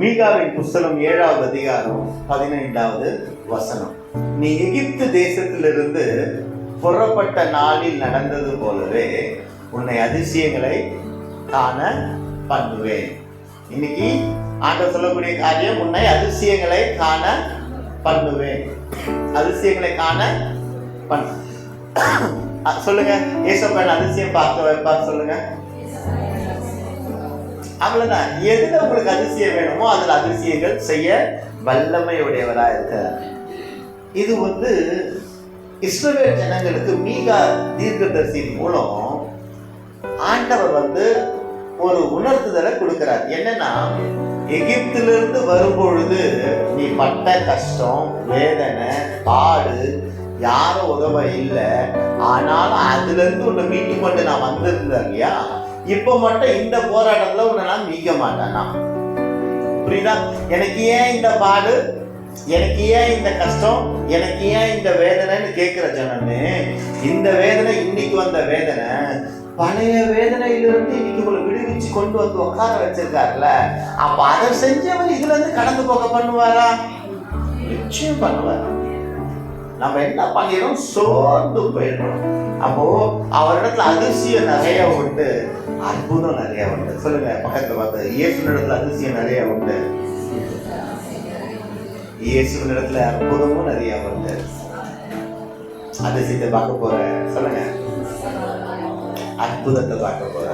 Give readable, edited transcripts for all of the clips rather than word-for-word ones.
மீகாவின் புஸ்தகம் 7வது அதிகாரம் 15வது வசனம். நீ எகிப்து தேசத்திலிருந்து புறப்பட்ட நாளில் நடந்தது போலவே உன்னை அதிசயங்களை காண பண்ணுவேன். இன்னைக்கு ஆண்டவர் சொல்லக்கூடிய காரியம், உன்னை அதிசயங்களை காண பண்ணுவேன். அதிசயங்களை காண சொல்லுங்க. ஏசப்பன் அதிசயம் பார்க்க வைப்பார். சொல்லுங்க. அவ்வளவுதான். எதுல உங்களுக்கு அதிசயம் வேணுமோ அதுல அதிசயங்கள் செய்ய வல்லமையுடையவரா இருக்கிறார். இது இஸ்ரவேல் ஜனங்களுக்கு மீகா தீர்க்கதரிசி மூலம் ஆண்டவர் ஒரு உணர்த்துதலை கொடுக்கிறார். என்னன்னா, எகிப்திலிருந்து வரும்பொழுது நீ பட்ட கஷ்டம், வேதனை, பாடு, யாரும் உதவ இல்லை. ஆனாலும் அதுல இருந்து உன்னை மீட்டு கொண்டு நான் வந்திருந்தேன் இல்லையா, இப்ப மட்டும் இந்த போராட்டத்துல உன்னை நான் மீட்க மாட்டேன்னா. புரியுதா? எனக்கு ஏன் இந்த பாடு, எனக்கு ஏன் இந்த கஷ்டம், எனக்கு ஏன் இந்த வேதனைன்னு கேட்கிற ஜனமே, இந்த வேதனை இன்னைக்கு வந்த வேதனை பழைய வேதனையிலிருந்து இன்னைக்கு உங்களை விடுவிச்சு கொண்டு வந்து உட்கார வச்சிருக்காருல்ல. அப்ப அதை செஞ்சவர் இதுல இருந்து கடந்து போக பண்ணுவாரா? நிச்சயம் பண்ணுவார். நம்ம என்ன பண்ணிடும், சோர்ந்து போயிடணும். அப்போ அவரிடத்துல அதிசயம் நிறைய உண்டு, அற்புதம் நிறைய உண்டு. சொல்லுங்க பக்கத்துல பார்த்து, இயேசுவினிடத்துல அதிசயம் நிறைய உண்டு, இயேசுவினிடத்துல அற்புதமும் நிறைய உண்டு. அதிசயத்தை பார்க்க போற. சொல்லுங்க. அற்புதத்தை பார்க்க போற.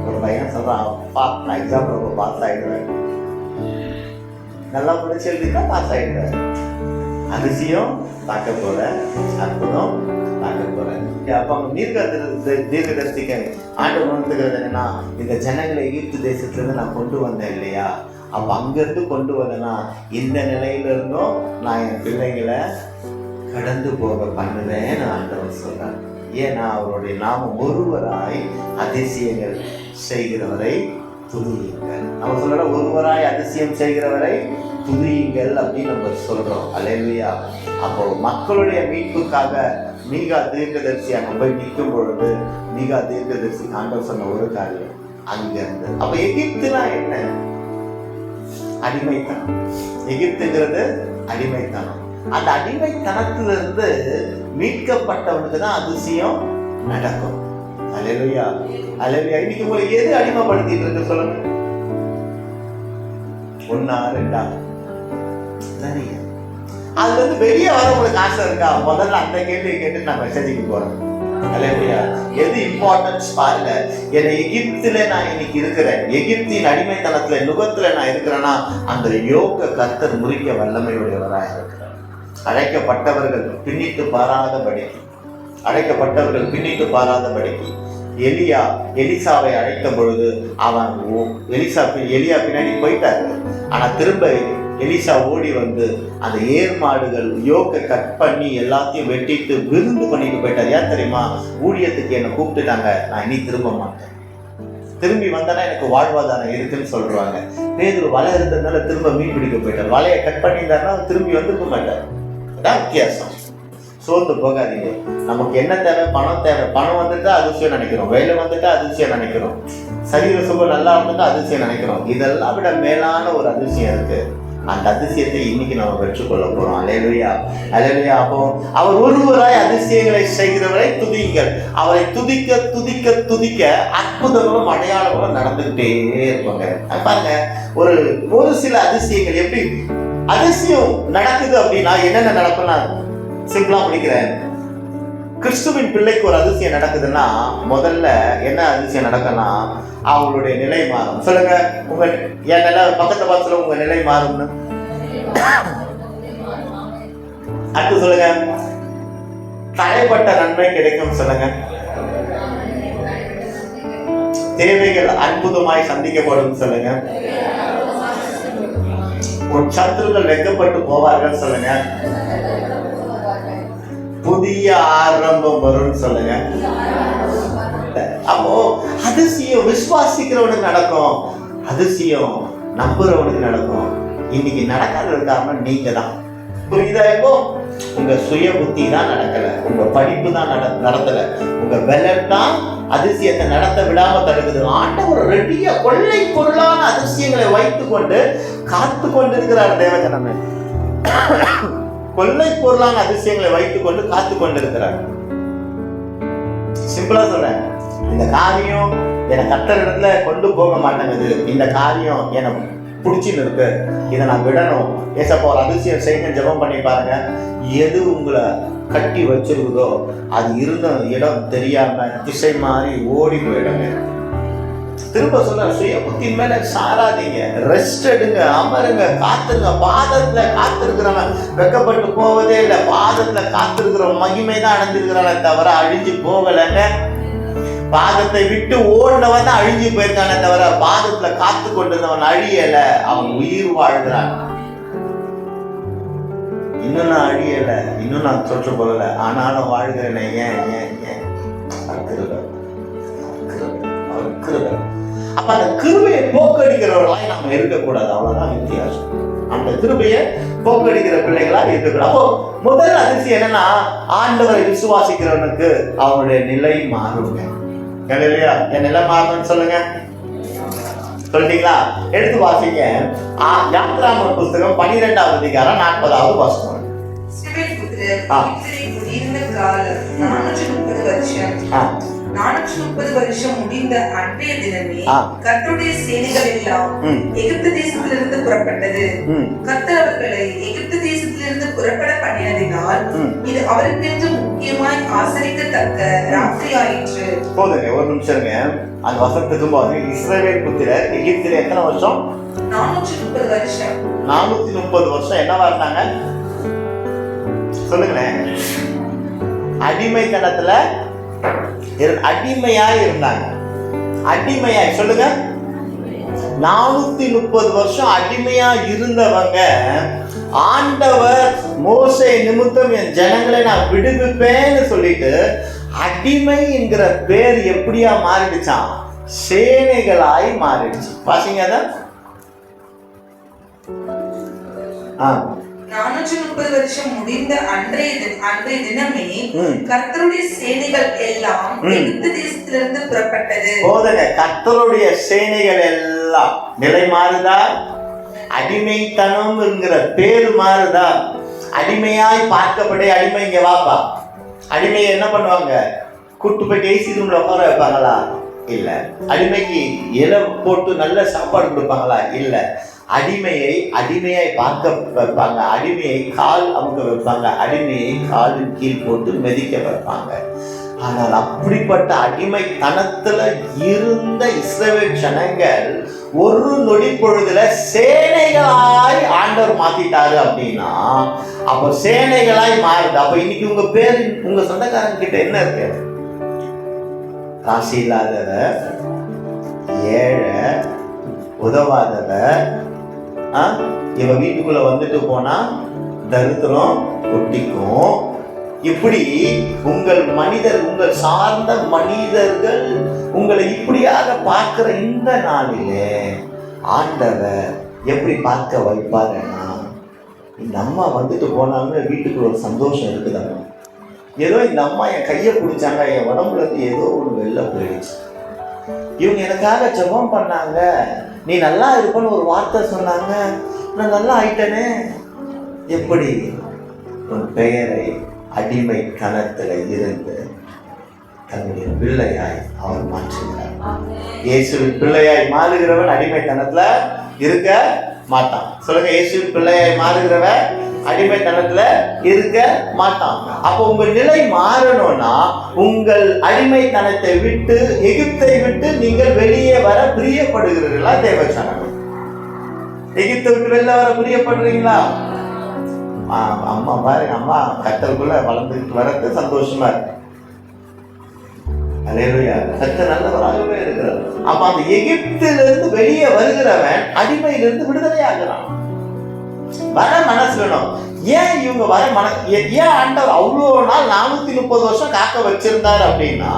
ஒரு பையன் சொல்றான், அப்பா நான் எக்ஸாம் ரொம்ப பாஸ் ஆயிடுவேன். நல்லா முடிச்சு எழுதிட்டா பாஸ் ஆயிடுவேன். அதிசயம் பார்க்க போற, அற்புதம் பார்க்க போற. அப்ப அவங்க தீர்க்கதரிசிக்க ஆண்டவர் உணர்த்துகிறது என்னன்னா, இந்த ஜனங்களை எகிப்து தேசத்துல நான் கொண்டு வந்தேன் இல்லையா, அப்ப அங்கிருந்து கொண்டு வந்தேன்னா இந்த நிலையில இருந்தும் நான் என் பிள்ளைகளை கடந்து போக பண்ணுவேன்னு ஆண்டவர் சொல்றார். ஏன்னா அவருடைய நாமம் ஒருவராய் அதிசயங்கள் செய்கிறவரை துதியுங்கள். நம்ம சொல்ற ஒருவராய் அதிசயம் செய்கிறவரை துதியுங்கள் அப்படின்னு நம்ம சொல்றோம். அல்லேலூயா. அப்போ மக்களுடைய மீட்புக்காக மீகா தீர்க்கதரிசி அங்க போய் நிற்கும் பொழுது மீகா தீர்க்கதரிசி ஆண்டவர் சொன்ன ஒரு காரியம் அங்க இருந்து. அப்ப எகிப்துனா என்ன? அடிமைத்தனம். எகிப்துங்கிறது அடிமைத்தனம். அந்த அடிமைத்தனத்திலிருந்து மீட்கப்பட்டவனுக்கு தான் அதிசயம் நடக்கும். அல்லேலூயா, அல்லேலூயா. இன்னைக்கு உங்களை எது அடிமைப்படுத்திட்டு இருக்கு சொல்லுங்க? ஒன்னா ரெண்டா? நிறைய. அதுல இருந்து வெளியே வர உங்களுக்கு ஆசை இருக்கா? முதல்ல அந்த கேள்வியை கேட்டு நான் மெசேஜுக்கு போறேன். அல்லேலூயா. எது இம்பார்ட்டன்ஸ் பாருங்க. என்னை எகிப்துல நான் இன்னைக்கு இருக்கிறேன், எகிப்தின் அடிமைத்தனத்துல நுகத்துல நான் இருக்கிறேன்னா அந்த யோக கர்த்தர் முறிக்க வல்லமையுடையவராக இருக்கிறார். அழைக்கப்பட்டவர்கள் பின்னிட்டு பாராதபடிக்கு, அழைக்கப்பட்டவர்கள் பின்னிட்டு பாராதபடிக்கு எலிசாவை அழைத்த பொழுது அவன் எலியா பின்னாடி போயிட்டாரு. ஆனா திரும்ப எலிசா ஓடி வந்து அந்த ஏர் மாடுகள் யோக்க கட் பண்ணி எல்லாத்தையும் வெட்டிட்டு விருந்து பண்ணிட்டு போயிட்டார். ஏன் தெரியுமா? ஊழியத்துக்கு என்னை கூப்பிட்டுட்டாங்க, நான் இனி திரும்ப மாட்டேன். திரும்பி வந்தனா எனக்கு வாழ்வாதாரம் இருக்குன்னு சொல்றாங்க. பேதுரு வலை இருந்ததுனால திரும்ப மீன் பிடிக்க போயிட்டார். வலையை கட் பண்ணியிருந்தாருன்னா திரும்பி வந்துருக்க மாட்டார். அதான் வித்தியாசம். சோர்ந்து போகாதீங்க. நமக்கு என்ன தேவை? பணம் தேவை. பணம் வந்துட்டா அதிசயம் நினைக்கிறோம், வேலை வந்துட்டா அதிசயம் நினைக்கிறோம், சரீர சுகம் நல்லா இருந்துட்டா அதிசயம் நினைக்கிறோம். இதெல்லாம் விட மேலான ஒரு அதிசயம் இருக்கு. அந்த அதிசயத்தை இன்னைக்கு நம்ம பெற்றுக்கொள்ள போறோம். அல்லேலூயா, அல்லேலூயா. அப்போ அவர் ஒருவராய் அதிசயங்களை செய்கிறவரை துதியுங்கள். அவரை துதிக்க துதிக்க துதிக்க அற்புதங்களும் அடையாளங்களும் நடந்துகிட்டே இருப்பாங்க. பாருங்க, ஒரு சில அதிசயங்கள் எப்படி அதிசயம் நடக்குது அப்படின்னா என்னென்ன நடக்கும்னா சிம்பிளா முடிக்கிறேன். கிறிஸ்துவின் பிள்ளைக்கு ஒரு அதிசயம் நடக்குதுன்னா முதல்ல என்ன அதிசயம் நடக்குன்னா அவங்களுடைய நிலை மாறும். சொல்லுங்க, உங்க என் நிலை பக்கத்தை பார்த்து உங்க நிலை மாறும்னு. அடுத்து சொல்லுங்க, தடைப்பட்ட நன்மை கிடைக்கும். சொல்லுங்க, தேவைகள் அற்புதமாய் சந்திக்கப்படும். சொல்லுங்க, உன் சத்துருக்கள் வெட்கப்பட்டு போவார்கள். சொல்லுங்க, புதிய ஆரம்பம் வரும். சொல்லுங்க. அப்போ அதிசயம் விசுவாசிக்கிறவனுக்கு நடக்கும், அதிசயம் நம்புறவனுக்கு நடக்கும். இன்னைக்கு நடக்காத காரணம் நீங்க தான். புரியுதா? இப்போ உங்க சுய புத்தி தான் நடக்கல, உங்க படிப்பு தான் நடத்தல, உங்க பலன் தான் அதிசயத்தை நடத்த விடாம தடுக்குது. ஆண்டவர் ரெடியா கொள்ளை பொருளான அதிசயங்களை வைத்துக் கொண்டு காத்து கொண்டிருக்கிறார். தேவஜனமே, கொள்ளை பொருளான அதிசயங்களை வைத்துக் கொண்டு காத்து கொண்டிருக்கிறார். சிம்பிளா சொல்றேன், இந்த காரியம் என்னை கர்த்தர் இடத்துல கொண்டு போக மாட்டேங்குது, இந்த காரியம் எனக்கு பிடிச்சின்னு இருக்கு, இதை நான் விடணும், ஏசப்பா ஒரு அதிசயம் செய்ய ஜெபம் பண்ணி பாருங்க. எது உங்களை கட்டி வச்சிருக்குதோ அது இருந்த இடம் தெரியாம திசை மாறி ஓடி போயிடுங்க. திரும்ப சொல்ற, சுய புத்தின் மேல சாராதீங்க, ரெஸ்ட் எடுங்க, அமருங்க, காத்துருங்க. பாதத்துல காத்திருக்கிறவன் வெக்கப்பட்டு போவதே இல்லை. பாதத்துல காத்திருக்கிறவன் மகிமை தான் அடைஞ்சிருக்கிறானே தவிர அழிஞ்சு போகலைங்க. பாதத்தை விட்டு ஓடினவன் தான் அழிஞ்சு போயிருக்கானே தவிர பாதத்துல காத்து கொண்டிருந்தவன் அழியல, அவன் உயிர் வாழ்கிறான். இன்னும் நான் அழியல, இன்னும் நான் தொற்று போகல, ஆனாலும் வாழ்கிறேன். ஏன் ஏன் ஏன்? அப்ப அந்த கிருபையை போக்கடிக்கிறவர்களாய் நாம இருக்கக்கூடாது. அவ்வளவுதான் வித்தியாசம். அந்த கிருபையை போக்கடிக்கிற பிள்ளைகளா இருக்கக்கூடாது. அப்போ முதல் அதிசயம் என்னன்னா, ஆண்டவரை விசுவாசிக்கிறவனுக்கு அவனுடைய நிலை மாறுங்க. இல்லையா? என் நிலை மாறணும்னு சொல்லுங்க. சொல்லிட்டீங்களா? எடுத்து வாசிங்க. யாத்ராகம புஸ்தகம் 12வது அதிகாரம் 40வது வசனம். நானூற்று 430 வருஷம் முடிந்த அன்றைய தினமே கர்த்தருடைய சேனைகள் எல்லாம் எகிப்து தேசத்திலிருந்து புறப்பட்டது. கர்த்தர் அவர்களை எகிப்து தேசத்திலிருந்து புறப்பட பண்ணினதினால் இது அவருக்கென்று முக்கியமாய் ஆசரிக்கத்தக்க ராத்திரி ஆயிற்று. போதுங்க, ஒரு நிமிஷம் இருங்க. அந்த வசனத்துக்கு போது இஸ்ரவேல் புத்திரர் எகிப்தில எத்தனை வருஷம்? 430 வருஷம். 430 வருஷம் என்னவா இருந்தாங்க சொல்லுங்களேன்? அடிமைத்தனத்துல அடிமையாய் இருந்தாங்க. அடிமையாய் சொல்லுங்க. 430 வருஷம் அடிமையா இருந்தவங்க, ஆண்டவர் மோசே நிமித்தம் என் ஜனங்களை நான் விடுவிப்பேன்னு சொல்லிட்டு அடிமை என்கிற பேர் எப்படியா மாறிடுச்சான்? சேனைகளாய் மாறிடுச்சு. பாத்தீங்க அத? 430 வருஷம் முடிந்த அன்றைய தினமே கர்த்தருடைய சேனைகள் எல்லாம் எகிப்து தேசத்திலிருந்து புறப்பட்டது. போதுங்க, கர்த்தருடைய சேனைகள் எல்லாம் நிலை மாறுதா? அடிமைத்தனம் என்கிற பேர் மாறுதா? அடிமையாய் பார்க்கப்பட அடிமை இங்க வாப்பா. அடிமையை என்ன பண்ணுவாங்க? கூட்டு போய் ஏசி ரூம்ல உட்கார வைப்பாங்களா? இல்ல. அடிமைக்கு இலை போட்டு நல்ல சாப்பாடு கொடுப்பாங்களா? இல்ல. அடிமையை அடிமையாய் பார்க்க வைப்பாங்க, அடிமையை கால் அமுக்க வைப்பாங்க, அடிமையை காலின் கீழ் போட்டு மெதிக்க வைப்பாங்க. ஆனால் அப்படிப்பட்ட அடிமைத்தனத்துல இருந்த இஸ்ரவேல் ஜனங்கள் ஒரு நொடி பொழுதுல சேனைகளாய் ஆண்டவர் மாத்திட்டாரு அப்படின்னா, அப்ப சேனைகளாய் மாறுது. அப்ப இன்னைக்கு உங்க பேர், உங்க சொந்தக்காரங்க கிட்ட என்ன இருக்கு? காசு இல்லாதவ, ஏழை, உதவாதவ, இவ வீட்டுக்குள்ள வந்துட்டு போனா தரித்திரம் ஒட்டிக்கும். இப்படி உங்கள் உங்கள் சார்ந்த மனிதர்கள் உங்களை இப்படியாக பார்க்கிற இந்த நாளிலே ஆண்டவர் எப்படி பார்க்க வைப்பாருன்னா, இந்த அம்மா வந்துட்டு போனாங்க, வீட்டுக்குள்ள ஒரு சந்தோஷம் இருக்குதாங்க. ஏதோ இந்த அம்மா என் கையை பிடிச்சாங்க, என் உடம்புல இருந்து ஏதோ ஒன்று வெளில போயிடுச்சு. இவங்க எனக்காக ஜெபம் பண்ணாங்க, நீ நல்லா இருப்பன்னு ஒரு வார்த்தை சொன்னாங்க, நான் நல்லா ஆயிட்டனே. எப்படி உன் பெயரை அடிமை கணத்துல இருந்து தன்னுடைய பிள்ளையாய் அவர் மாற்றுகிறார். இயேசுவின் பிள்ளையாய் மாறுகிறவன் அடிமைத்தனத்துல இருக்க மாட்டான். சொல்லுங்க, இயேசுவின் பிள்ளையாய் மாறுகிறவன் அடிமைத்தனத்துல இருக்க மாட்டான். அப்போ உங்க நிலை மாறணும்னா உங்கள் அடிமைத்தனத்தை விட்டு, எகிப்தை விட்டு நீங்கள் வெளியே வர பிரியப்படுகிறீர்களா? தேவச்சனம், எகிப்தை விட்டு வெளில வர பிரியப்படுறீங்களா? அம்மா பாருங்க, அம்மா கத்தலுக்குள்ள வளர்ந்துட்டு வர்றது சந்தோஷமா இருக்கு. அல்லேலூயா, கர்த்தர் நல்லவராகவே இருக்கிறார். அப்ப அந்த எகிப்திலிருந்து வெளியே வருகிறவன் அடிமையிலிருந்து விடுதலை ஆகிறான். வர மனசு வேணும். ஏன் இவங்க வர ஏன் ஆண்டவர் அவ்வளோ நாள் 430 வருஷம் காக்க வச்சிருந்தார் அப்படின்னா,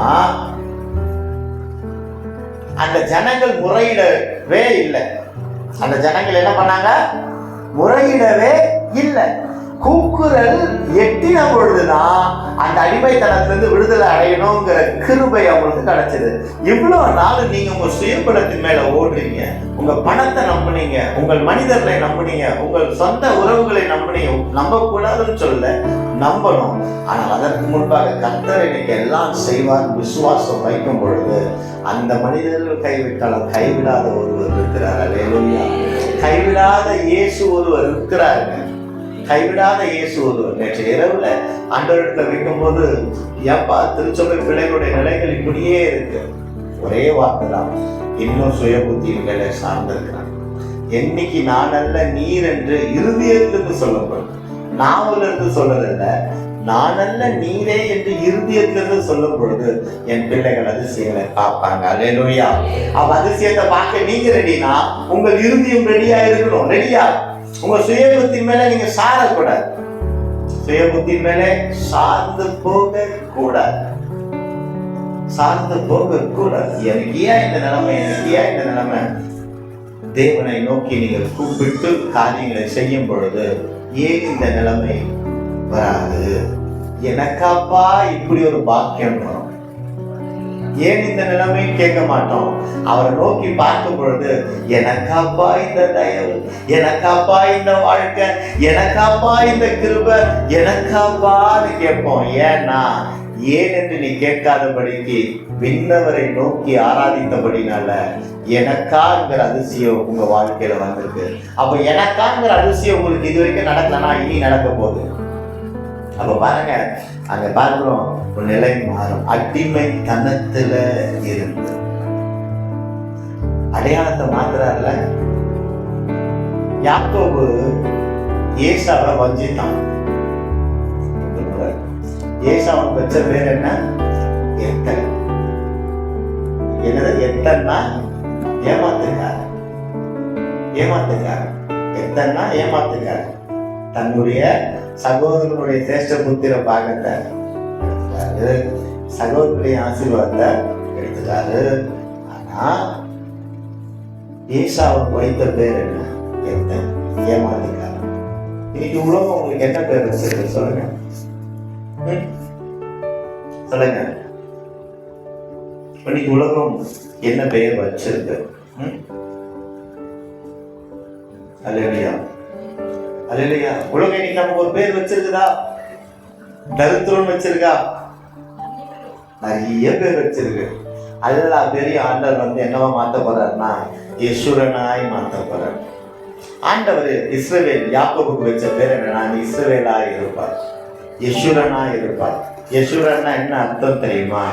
அந்த ஜனங்கள் முறையிடவே இல்லை. அந்த ஜனங்கள் என்ன பண்ணாங்க? முறையிடவே இல்லை. கூக்குரல் எட்டின பொழுதுதான் அந்த அடிமைத்தனத்திலிருந்து விடுதலை அடையணுங்கிற கிருபை அவங்களுக்கு கிடைச்சது. இவ்வளவு நாள் நீங்க உங்க சுயபலத்தின் மேல ஓடுறீங்க, உங்க பணத்தை நம்புனீங்க, உங்கள் மனிதர்களை நம்புனீங்க, உங்கள் சொந்த உறவுகளை நம்புனீங்க. நம்ப கூடாதுன்னு சொல்ல, நம்பணும். ஆனால் அதற்கு முன்பாக கர்த்தர் இன்னைக்கு எல்லாம் செய்வார் விசுவாசம் வைக்கும் பொழுது அந்த மனிதர்கள் கைவிட்டாலும் கைவிடாத ஒருவர் இருக்கிறார். அல்லேலூயா. கைவிடாத இயேசு ஒருவர் இருக்கிறாருங்க. கைவிடாத இயேசு ஒருவர். நேற்று இரவுல ஆண்டவரிடத்துல வைக்கும்போது, ஏப்பா திருச்சபை பிள்ளைகளுடைய நிலைகள் இப்படியே இருக்கு, ஒரே வார்த்தை தான், இன்னும் சுய புத்தியின் மேல சார்ந்திருக்கிறான். என்னைக்கு நான் அல்ல நீர் என்று இருதயத்திலிருந்து சொல்லப்படும், நாவல இருந்து சொல்றதில்ல, நான் அல்ல நீரே என்று இருதயத்திலிருந்து சொல்லும் பொழுது என் பிள்ளைகள் அதிசயங்களை பார்ப்பாங்க. அல்லேலூயா. அப்ப அதிசயத்தை பார்க்க நீங்க ரெடினா உங்கள் இருதயம் ரெடியா இருக்கணும். ரெடியா. உங்க சுயபுத்தின் மேல நீங்க சாரக்கூடாது, சுயபுத்தின் மேல சார்ந்து போக கூடாது, சார்ந்து போக கூடாது. எனக்கு ஏன் இந்த நிலைமை, எனக்கு ஏன் இந்த நிலைமை? தேவனை நோக்கி நீங்கள் கூப்பிட்டு காரியங்களை செய்யும் பொழுது ஏன் இந்த நிலைமை வராது? எனக்காப்பா இப்படி ஒரு பாக்கியம் வரும், ஏன் இந்த நிலைமை கேட்க மாட்டோம். அவரை நோக்கி பார்க்கும் பொழுது எனக்காப்பா இந்த தயவு, எனக்காப்பா இந்த வாழ்க்கை, எனக்காப்பா இந்த கிருபை, எனக்காப்பான்னு கேட்போம். ஏன்னா ஏன் என்று நீ கேட்காதபடிக்கு விண்ணவரை நோக்கி ஆராதித்தபடினால எனக்காங்கிற அதிசயம் உங்க வாழ்க்கையில வந்திருக்கு. அப்ப எனக்காங்கிற அதிசயம் உங்களுக்கு இது வரைக்கும் நடக்கலன்னா இனி நடக்க போகுது. அப்ப பாருங்க, அங்க பார்க்கிறோம் ஒரு நிலை மாறும். அடிமைத்தனத்துல இருந்து அடையாளத்தை மாத்துறாருல. யாக்கோபு ஏசாவை வஞ்சித்தான். ஏசாவுக்கு வச்ச பேர் என்ன? எத்தன். என்னது எத்தன்னா? ஏமாத்துக்கார. ஏமாத்துக்கார. எத்தன்னா ஏமாத்துக்கார. தன்னுடைய சகோதரனுடைய சேஷ்ட புத்திர பாகத்தை எடுத்துட்டாரு, சகோதரனுடைய ஆசீர்வாதத்தை எடுத்துட்டாரு. ஆனா ஏசாவுக்கு வைத்த பேர் என்ன? எத்தன். ஏமாத்துக்கார. இன்னைக்கு உலகம் உங்களுக்கு என்ன பேர் வச்சிருக்கு சொல்லுங்க, சொல்லுங்க. இன்னைக்கு உலகம் என்ன பெயர் வச்சிருக்கு? அல்லேலூயா. அல்லேலூயா. உலகம் இன்னைக்கு நமக்கு ஒரு பேர் வச்சிருக்குதா? தரித்திரம் வச்சிருக்கா? நிறைய பேர் வச்சிருக்கு. எல்லா பெரிய ஆண்டவர் வந்து என்னவா மாத்த போறாருன்னா யெஷூரனாய் மாத்த போறார். ஆண்டவர் இஸ்ரவேல் யாக்கோபுக்கு வச்ச பேர் என்னன்னா இஸ்ரவேலாய் இருப்பார், யெஷூரனா இருப்பார். யெஷூரன்னா என்ன அர்த்தம் தெரியுமா?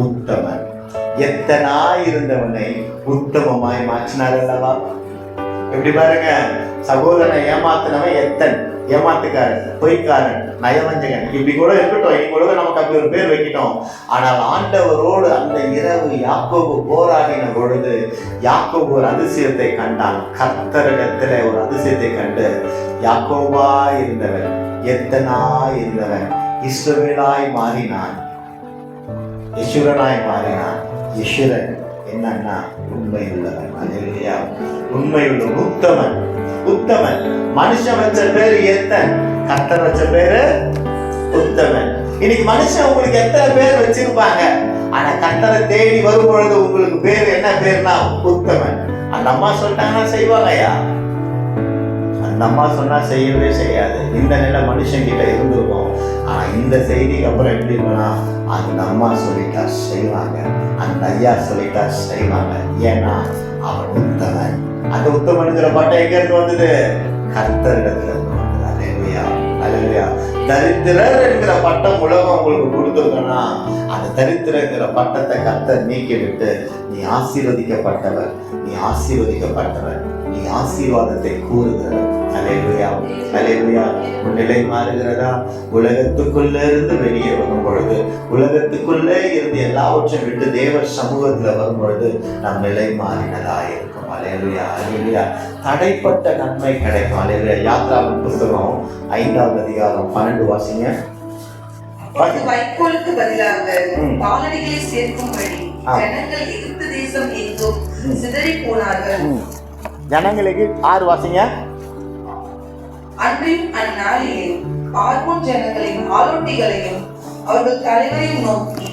உத்தமன். எத்தனாய் இருந்தவனை உத்தமமாய் மாற்றினார் அல்லவா? எப்படி பாருங்க, சகோதரனை ஏமாத்தினவன் எத்தன், ஏமாத்துக்காரன், பொய்க்காரன், நயவஞ்சகன், இப்படி கூட இருக்கட்டும். இனி கூட நமக்கு அப்படி ஒரு பேர் வைக்கிட்டோம். ஆனால் ஆண்டவரோடு அந்த இரவு யாக்கோபு போராடின பொழுது யாக்கோபு ஒரு அதிசயத்தை கண்டான். கர்த்தரிடத்துல ஒரு அதிசயத்தை கண்டு யாக்கோபா இருந்தவன், எத்தனாய் இருந்தவன் இஸ்ரவேலாய் மாறினான், யெஷூரனாய் மாறினான். யெஷூரன் என்னன்னா உண்மையுள்ளவன். அல்லேலூயா. உண்மையுள்ள உத்தமன். உத்தமன். மனுஷன் வச்ச பேரு எத்தன், கர்த்தர் வச்ச பேரு உத்தமன். இன்னைக்கு மனுஷன் உங்களுக்கு எத்தனை பேர் வச்சிருப்பாங்க, ஆனா கர்த்தரை தேடி வரும் பொழுது உங்களுக்கு பேர் என்ன பேர்னா உத்தமன். அந்த அம்மா சொல்லிட்டாங்கன்னா செய்வாங்கய்யா, அந்த அம்மா சொன்னா செய்யவே செய்யாது. இந்த நிலை மனுஷன் கிட்ட இருந்திருக்கும். ஆனா இந்த செய்திக்கு அப்புறம் எப்படி இருக்குன்னா அந்த அம்மா சொல்லிட்டா செய்வாங்க, அந்த ஐயா சொல்லிட்டா செய்வாங்க. ஏன்னா அவன் உத்தமன். அந்த உத்தமனுங்கிற பட்டம் எங்க இருந்து வந்தது? கர்த்தரிடத்துல இருந்து வந்தது. அல்லேலூயா. அல்லேலூயா. தரித்திரர் என்கிற பட்டம் உலகம் உங்களுக்கு கொடுத்துருக்கோன்னா அந்த தரித்திரங்கிற பட்டத்தை கர்த்தர் நீக்கி விட்டு நீ ஆசீர்வதிக்கப்பட்டவர், நீ ஆசீர்வதிக்கப்பட்டவர், நீ ஆசீர்வாதத்தை கூறுகிறவர். அல்லேலூயா. அல்லேலூயா. உன் நிலை மாறுகிறதா? உலகத்துக்குள்ள இருந்து வெளியே வரும் பொழுது, உலகத்துக்குள்ளே இருந்து எல்லாவற்றையும் விட்டு தேவ சமூகத்துல வரும் பொழுது நம் நிலை மாறினதா இருக்கும். அல்லேலூயா. அல்லேலூயா. தடைப்பட்ட நன்மை கிடைக்கும். அல்லேலூயா. யாத்ராவின் புத்தகம் 5வது அதிகாரம் 12 வாசிங்க. வைக்கோலுக்கு பதிலாக பாலடிகளை சேர்க்கும்படி ஜனங்கள் எகிப்து தேசம் எங்கும் சிதறி போனார்கள். ஜனங்களுக்கு 6 வாசிங்க. அன்றையும் அந்நாளிலே பார்வோன் ஜனங்களின் ஆலோட்டிகளையும் அவர்கள் தலைவரையும் நோக்கி,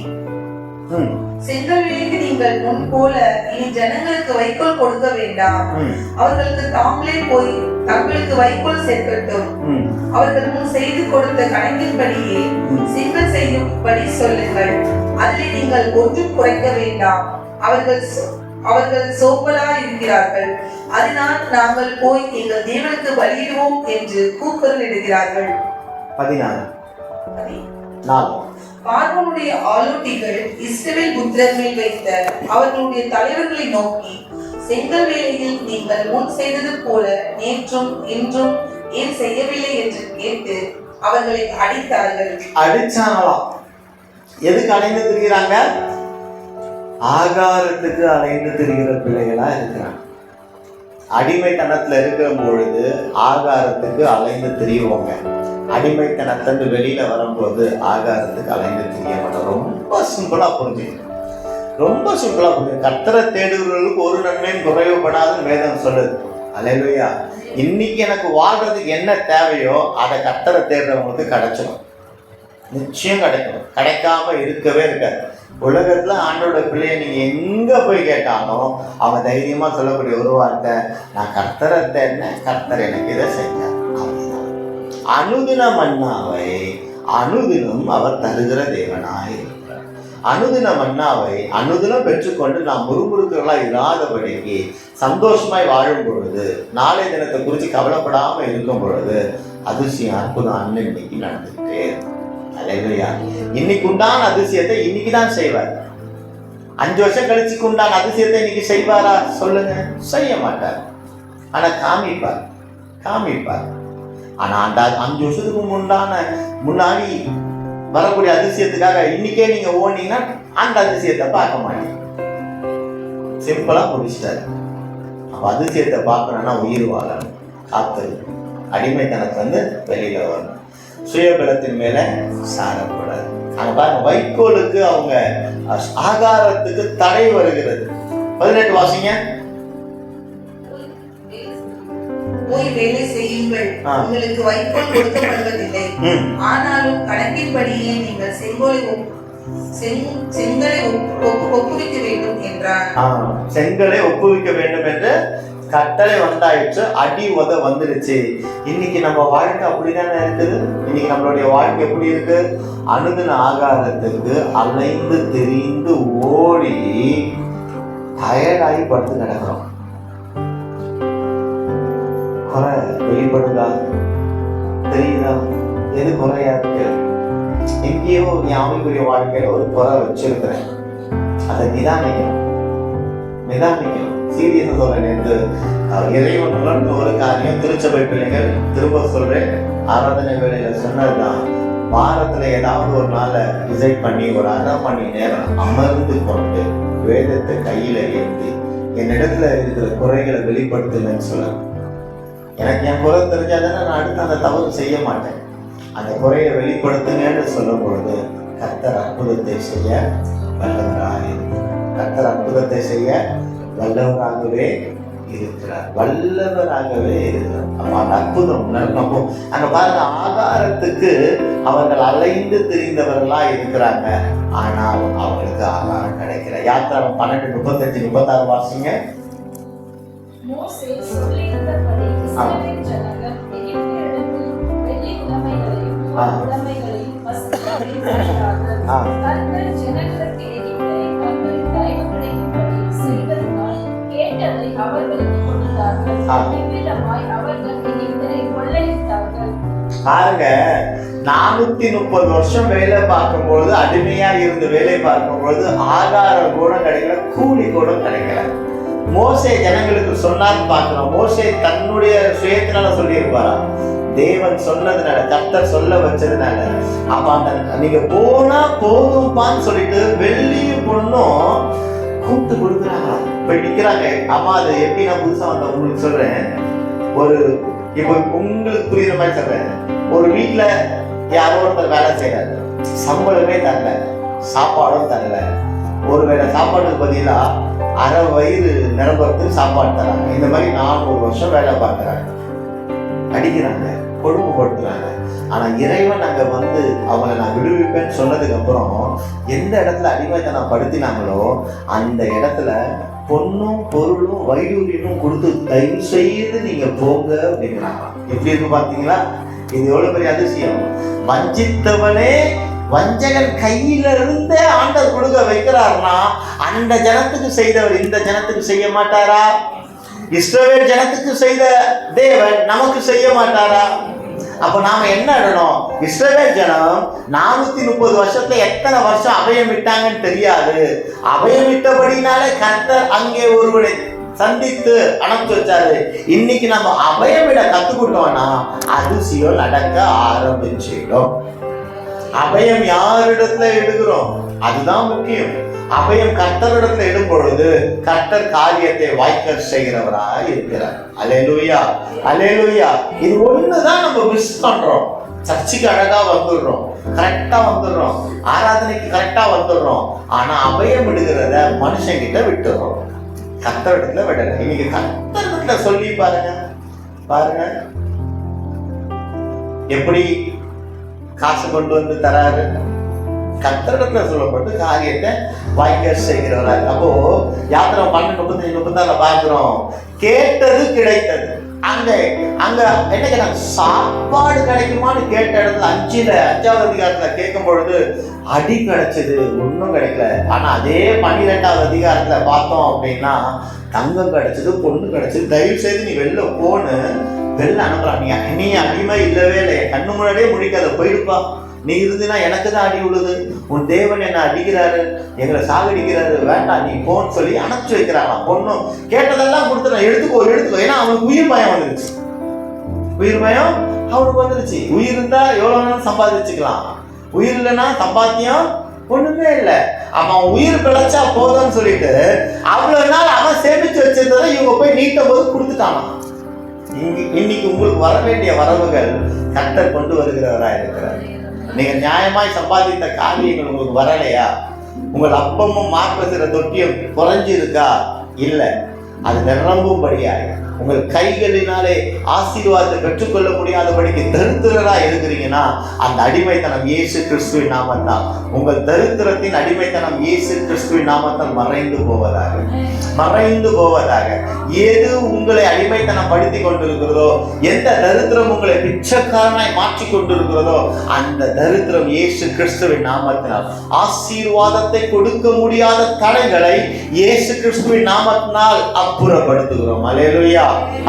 செங்கல் வேலைக்கு நீங்கள் முன் போல இனி ஜனங்களுக்கு வைக்கோல் கொடுக்க வேண்டாம். அவர்களுக்கு தாங்களே போய் தங்களுக்கு வைக்கோல் சேர்க்கட்டும். அவர்கள் முன் செய்து கொடுத்த கணக்கின்படியே செங்கல் செய்யும்படி சொல்லுங்கள். அதிலே நீங்கள் ஒன்றும் குறைக்க வேண்டாம். அவர்கள் சோம்பலா இருக்கிறார்கள். அதனால் நாங்கள் போய் எங்கள் தேவனுக்கு பலியிடுவோம் என்று கூக்குரல் இடுகிறார்கள். 14 பார்வோனுடைய ஆலோட்டிகள் இஸ்ரவேல் புத்திரர் மேல் வைத்த அவர்களுடைய தலைவர்களை நோக்கி, செங்கல் வேளையில் நீங்கள் முன் செய்தது போல நேற்றும் இன்றும் ஏன் செய்யவில்லை என்று கேட்டு அவர்களை அடித்தார்கள். அடிச்சாங்களாம். எதுக்கு அலைந்து திரிகிறாங்க? ஆகாரத்துக்கு அலைந்து திரிகிற பிள்ளைகளா இருக்கிறாங்க. அடிமைத்தனத்துல இருக்கிற பொழுது ஆகாரத்துக்கு அலைந்து திரியுவாங்க. அடிமைத்தனத்திலிருந்து வெளியில வரும்போது ஆகாரத்துக்கு அலைந்து திரிய மாட்டோம். ரொம்ப சிம்பிளா புரிஞ்சுக்கணும். ரொம்ப சிம்பிளா புரிஞ்சு, கர்த்தரை தேடுகிறவர்களுக்கு ஒரு நன்மையும் குறைவுபடாதுன்னு வேதம் சொல்லுது. அல்லேலூயா. இன்னைக்கு எனக்கு வாழ்றதுக்கு என்ன தேவையோ அதை கர்த்தரை தேடுறவங்களுக்கு கிடைச்சிடும். நிச்சயம் கிடைக்கும். கிடைக்காம இருக்கவே இருக்காது. உலகத்துல ஆண்டோட பிள்ளைய நீங்க எங்க போய் கேட்டாலும் அவங்க தைரியமா சொல்லக்கூடிய ஒரு வார்த்தை, நான் கர்த்தரை தேடினேன், கர்த்தர் எனக்கு இதை செஞ்சார். அனுதின மன்னாவை அனுதினம் அவர் தருகிற தேவனாய் இருக்கிறார். அனுதின மன்னாவை அனுதினம் பெற்றுக்கொண்டு நாம் முறுமுறுக்கிறவர்களா இல்லாதபடிக்கு சந்தோஷமாய் வாழும் பொழுது, நாளை தினத்தை குறித்து கவலைப்படாம இருக்கும் பொழுது அதிசயம் அற்புதம் அன்னைக்கு நடந்துகிட்டே இருக்கும். அல்லேலூயா. இன்னைக்கு உண்டான அதிசயத்தை இன்னைக்கு தான் செய்வார். 5 வருஷம் கழிச்சுக்கு உண்டான அதிசயத்தை இன்னைக்கு செய்வாரா? சொல்லுங்க, செய்ய மாட்டார். ஆனா காமிப்பார். ஆனா அந்த 5 வருஷத்துக்கு முன்னாடி வரக்கூடிய அதிசயத்துக்காக இன்னைக்கே நீங்க ஓடினீங்கன்னா அந்த அதிசயத்தை பார்க்க மாட்டீங்க. சிம்பிளா முடிச்சிட்டாரு. அப்ப அதிசயத்தை பார்க்கணும்னா உயிர் வாழணும், காத்திருக்கணும், அடிமைத்தனத்துல வெளியில வரணும், சுயபலத்தின் மேல சாரக்கூடாது. அங்க பாருங்க, வைக்கோலுக்கு அவங்க ஆகாரத்துக்கு தடை வருகிறது. 18 வாசிங்க. போய் வேலை செய்யுங்கள், உங்களுக்கு வைக்கோல் கொடுக்கப்படுவதில்லை. ஆனாலும் கணக்கின்படியே நீங்கள் செங்கலை ஒப்புவிக்க வேண்டும் என்றார். செங்கலை ஒப்புவிக்க வேண்டும் என்று கட்டளை வந்தாயிற்று. அடி உத வந்துருச்சு. இன்னைக்கு நம்ம வாழ்க்கை அப்படிதானே இருக்குது. இன்னைக்கு நம்மளுடைய வாழ்க்கை எப்படி இருக்கு? அனுதின ஆகாரத்துக்கு அலைந்து திரிந்து ஓடி டயர்டாகி படுத்து கிடக்கிறோம். குறை வெளிப்படுதா? தெரியுதா? எது குறையா இருக்கு? எங்கேயோ நீ ஆவிக்குரிய வாழ்க்கையில ஒரு குறை வச்சிருக்கிறேன். அதை நிதானிக்கணும். சீரியஸா சொல்றேன். நேற்று இறைவனுடன் ஒரு காரியம் திருச்சபை பிள்ளைகள் திரும்ப சொல்றேன், ஆராதனை வேலையில சொன்னதுதான். வாரத்துல ஏதாவது ஒரு நாளை டிசைட் பண்ணி ஒரு 1/2 மணி நேரம் அமர்ந்து கொண்டு வேதத்தை கையில ஏந்தி என்னிடத்துல இருக்கிற குறைகளை வெளிப்படுத்துங்கன்னு சொல்லணும். எனக்கு என் குறை தெரிஞ்சாதானே நான் அடுத்து அந்த தவறு செய்ய மாட்டேன். அந்த குறையை வெளிப்படுத்துங்கன்னு சொல்லும் பொழுது கர்த்தர் அற்புதத்தை செய்ய வல்லவராக வல்லவராகவே இருக்கிறார். அப்ப அந்த அற்புதம் நடக்கும். அங்க பாருங்க, ஆகாரத்துக்கு அவர்கள் அலைந்து திரிந்தவர்களா இருக்கிறாங்க. ஆனால் அவங்களுக்கு ஆகாரம் கிடைக்கல. யாத்திராகம் 12:35-36 வாசிங்க. பாருங்க, 430 வருஷம் வேலை பார்க்கும்போது, அடிமையா இருந்து வேலை பார்க்கும்போது ஆகாரம் கூட கிடைக்கல, கூலி கூட கிடைக்கல. மோசே ஜனங்களுக்கு சொன்னான்னு பார்க்கிறோம். மோசே தன்னுடைய சுயத்தினால சொல்லி இருப்பாரா? தேவன் சொன்னதுனால, கர்த்தர் சொல்ல வச்சதுனால. அப்ப அந்த நீங்க போனா போதும்பான்னு சொல்லிட்டு வெள்ளியும் பொண்ணும் கூப்பிட்டு கொடுக்குறாங்க. இப்ப நிக்கிறாங்க. அம்மா, அது எப்படி நான் புதுசா வந்த உங்களுக்கு சொல்றேன். இப்போ உங்களுக்கு புரியுற மாதிரி சொல்றேன். ஒரு வீட்டுல யாரோ ஒருத்தர் வேலை செய்யறாரு, சம்பளமே தரல, சாப்பாடும் தரல. ஒருவேளை சாப்பாட்டுக்கு பதிலா அரை வயிறு நிரம்புறதுக்கு சாப்பாடு தராங்க. இந்த மாதிரி 400 வருஷம் வேலை பார்க்கறாங்க, அடிக்கிறாங்க, கொடுமைப்படுத்துறாங்க. ஆனா இறைவன் அங்க வந்து அவங்களை நான் விடுவிப்பேன்னு சொன்னதுக்கு அப்புறம் எந்த இடத்துல அடிமைத்தனம் படுத்தினாங்களோ அந்த இடத்துல பொண்ணும் பொருளும் வைடூரியமும் கொடுத்து தயவு செய்து நீங்க போங்க அப்படிங்கிறாங்க. எப்படி இருக்கு பாத்தீங்களா? இது எவ்வளவு பெரிய அதிசயம். வஞ்சித்தவனே வஞ்சகன் கையில இருந்தே ஆண்டவர் கொடுக்க வைக்கிறார்னா அந்த ஜனத்துக்கு செய்தவர் இந்த ஜனத்துக்கு செய்ய மாட்டாரா? இஸ்ரவேல் ஜனத்துக்கு செய்த தேவன் நமக்கு செய்ய மாட்டாரா? அப்ப நாம என்ன இடணும்? இஸ்ரவேல் ஜனம் 430 வருஷத்துல எத்தனை வருஷம் அபயம் விட்டாங்கன்னு தெரியாது. அபயம் விட்டபடினாலே கர்த்தர் அங்கே ஒருவனை சந்தித்து அனுப்பிச்சு வச்சாரு. இன்னைக்கு நம்ம அபயம் விட கத்துக்கிட்டோம்னா அதிசயம் நடக்க ஆரம்பிச்சிடும். அபயம் யாரிடத்துல எடுக்கிறோம் அதுதான் முக்கியம். அபயம் கர்த்தரிடத்துல இடும் பொழுது கர்த்தர் காரியத்தை வாய்க்க செய்கிறவராய் இருக்கிறார். அல்லேலூயா, அல்லேலூயா. இது ஒண்ணுதான் நம்ம மிஸ் பண்றோம். சர்ச்சுக்கு அழகா வந்துடுறோம், கரெக்டா வந்துடுறோம், ஆராதனைக்கு கரெக்டா வந்துடுறோம். ஆனா அபயம் விடுகிறத மனுஷன் கிட்ட விட்டுறோம், கர்த்தரிடத்துல விடல. இன்னைக்கு கர்த்தரிடத்துல சொல்லி பாருங்க, பாருங்க எப்படி காசு கொண்டு வந்து தராரு. கர்த்தரிடத்துல சொல்லப்பட்டு காரியத்தை வாய்க்க செய்கிறவராய். அப்போ யாத்திரை 12:35-36 பார்க்கிறோம். கேட்டது கிடைத்தது. அங்க அங்க என்ன கேட்டாங்க? சாப்பாடு கிடைக்குமான்னு கேட்ட இடத்துல 5வது அதிகாரத்துல கேட்கும் பொழுது அடி கிடைச்சது, ஒன்றும் கிடைக்கல. ஆனா அதே 12வது அதிகாரத்துல பார்த்தோம் அப்படின்னா தங்கம் கிடைச்சது, பொண்ணு கிடைச்சது. தயவு செய்து நீ வெளில போன்னு வெளில அனுப்புறாங்க. நீ அடிமை இல்லவே இல்லை, கண்ணு முன்னாடியே முடிக்காத, போயிடுப்பா. நீ இருந்துன்னா எனக்கு தான் அடி விழுது, உன் தேவன் என்ன அடிக்கிறாரு, எங்களை சாகடிக்கிறாரு, வேண்டாம் நீ போன்னு சொல்லி அனுப்பிச்சு வைக்கிறாங்க. பொண்ணும் கேட்டதெல்லாம் கொடுத்துறான், எடுத்துக்கோ எடுத்துக்கோ. ஏன்னா அவனுக்கு உயிர் பயம் வந்துருச்சு, உயிர் பயம் அவனுக்கு வந்துருச்சு. உயிர் இருந்தா எவ்வளவு வேணாலும் சம்பாதிச்சுக்கலாம், உயிர் இல்லைன்னா சம்பாத்தியம் ஒண்ணுமே இல்லை. அவன் உயிர் பிழைச்சா போதும்னு சொல்லிட்டு அவ்வளவு நாள் அவன் சேமிச்சு வச்சிருந்ததை இவங்க போய் நீட்டும் போது கொடுத்துட்டானா. இன்னைக்கு உங்களுக்கு வர வேண்டிய வரவுகள் கர்த்தர் கொண்டு வருகிறவரா இருக்கிறார். நீங்க நியாயமாய் சம்பாதித்த காரியங்கள் உங்களுக்கு வரலையா? உங்கள் அப்பமும் மார்பசிற தொட்டியும் குறைஞ்சி இருக்கா? இல்லை, அது நிரம்பும்படியாய் உங்கள் கைகளினாலே ஆசீர்வாதத்தை பெற்றுக்கொள்ள முடியாதபடிக்கு தரித்திரரா இருக்கிறீங்கன்னா அந்த அடிமைத்தனம் இயேசு கிறிஸ்துவின் நாமத்தான். உங்கள் தரித்திரத்தின் அடிமைத்தனம் இயேசு கிறிஸ்துவின் நாமத்தால் மறைந்து போவதாக, மறைந்து போவதாக. எது உங்களை அடிமைத்தனம் படுத்தி கொண்டிருக்கிறதோ, எந்த தரித்திரம் உங்களை பிச்சைக்காரனாய் மாற்றி கொண்டிருக்கிறதோ அந்த தரித்திரம் இயேசு கிறிஸ்துவின் நாமத்தினால் ஆசீர்வாதத்தை கொடுக்க முடியாத தடைகளை இயேசு கிறிஸ்துவின் நாமத்தினால் அப்புறப்படுத்துகிறோம். அல்லேலூயா,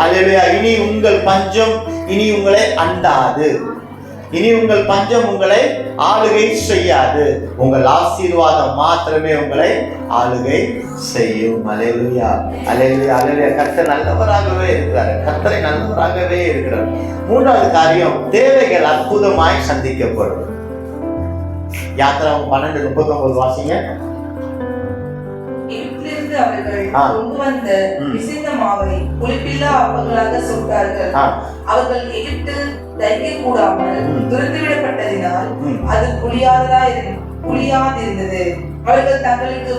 அல்லேலூயா. இனி உங்கள் பஞ்சம் இனி உங்களை அண்டாது, இனி உங்கள் பஞ்சம் உங்களை ஆளுகை செய்யாது. உங்கள் ஆசீர்வாதம் மாத்திரமே உங்களை ஆளுகை செய்யும். அல்லேலூயா, அல்லேலூயா, அல்லேலூயா. கர்த்தர் நல்லவராகவே இருக்கிறார், கர்த்தரை நல்லவராகவே இருக்கிறார். 3வது காரியம், தேவைகள் அற்புதமாய் சந்திக்கப்படும். யாத்திரை 12:39 வாசிங்க. அவர்கள் கொண்டு வந்த பிசைந்த மாவை புளிப்பில்லா அப்பங்களாக சுட்டார்கள். அவர்கள் எகிப்து தைக்க கூடாமல் துரந்துவிடப்பட்டதினால் அது புளியாதிருந்தது. அவர்கள் தங்களுக்கு